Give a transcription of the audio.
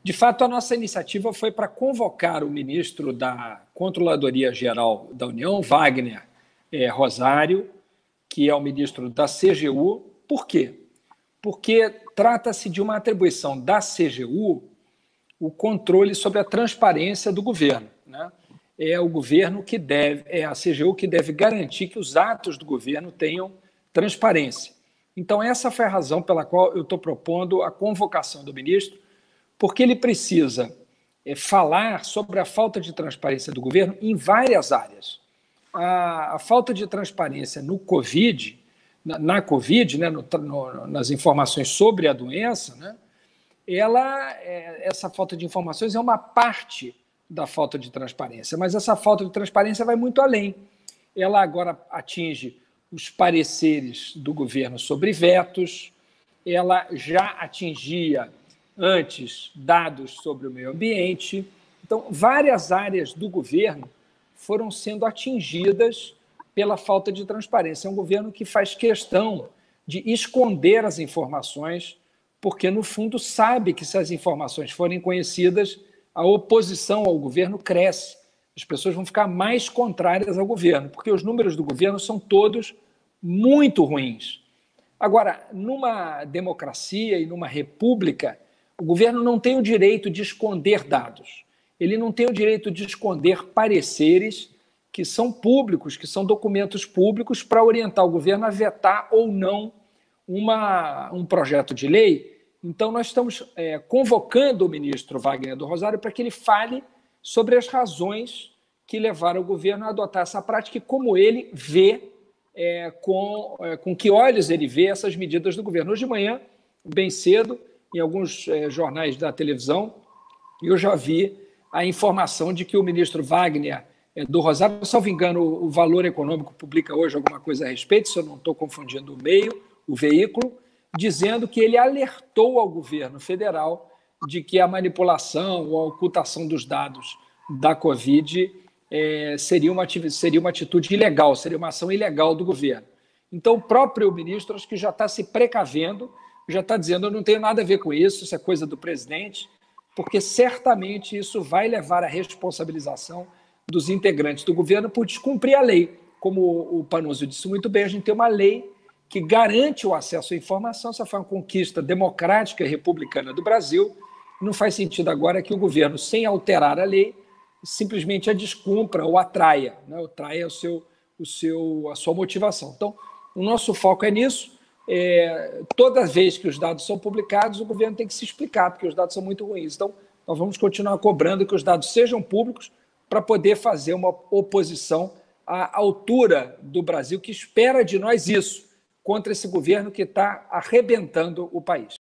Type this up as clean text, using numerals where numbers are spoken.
De fato, a nossa iniciativa foi para convocar o ministro da Controladoria Geral da União, Wagner Rosário, que é o ministro da CGU. Por quê? Porque trata-se de uma atribuição da CGU o controle sobre a transparência do governo, né? É o governo que deve, é a CGU que deve garantir que os atos do governo tenham transparência. Então, essa foi a razão pela qual eu estou propondo a convocação do ministro, porque ele precisa falar sobre a falta de transparência do governo em várias áreas. A falta de transparência no Covid, na Covid, né, nas informações sobre a doença, né, essa falta de informações é uma parte da falta de transparência, mas essa falta de transparência vai muito além. Ela agora atinge os pareceres do governo sobre vetos, ela já atingia antes dados sobre o meio ambiente. Então, várias áreas do governo foram sendo atingidas pela falta de transparência. É um governo que faz questão de esconder as informações, porque, no fundo, sabe que se as informações forem conhecidas, a oposição ao governo cresce. As pessoas vão ficar mais contrárias ao governo, porque os números do governo são todos muito ruins. Agora, numa democracia e numa república, o governo não tem o direito de esconder dados. Ele não tem o direito de esconder pareceres que são públicos, que são documentos públicos para orientar o governo a vetar ou não um projeto de lei. Então, nós estamos convocando o ministro Wagner do Rosário para que ele fale sobre as razões que levaram o governo a adotar essa prática e como ele vê, com que olhos ele vê essas medidas do governo. Hoje de manhã, bem cedo, em alguns jornais da televisão, eu já vi a informação de que o ministro Wagner do Rosário, salvo engano, o Valor Econômico publica hoje alguma coisa a respeito, se eu não estou confundindo o veículo, dizendo que ele alertou ao governo federal de que a manipulação ou a ocultação dos dados da Covid seria uma atitude ilegal, seria uma ação ilegal do governo. Então, o próprio ministro acho que já está se precavendo, já está dizendo, eu não tenho nada a ver com isso, isso é coisa do presidente, porque certamente isso vai levar à responsabilização dos integrantes do governo por descumprir a lei. Como o Panunzio disse muito bem, a gente tem uma lei que garante o acesso à informação, essa foi uma conquista democrática e republicana do Brasil. Não faz sentido agora que o governo, sem alterar a lei, simplesmente a descumpra ou atraia, né? Ou traia a sua motivação. Então, o nosso foco é nisso. Toda vez que os dados são publicados, o governo tem que se explicar, porque os dados são muito ruins. Então, nós vamos continuar cobrando que os dados sejam públicos para poder fazer uma oposição à altura do Brasil, que espera de nós isso, contra esse governo que está arrebentando o país.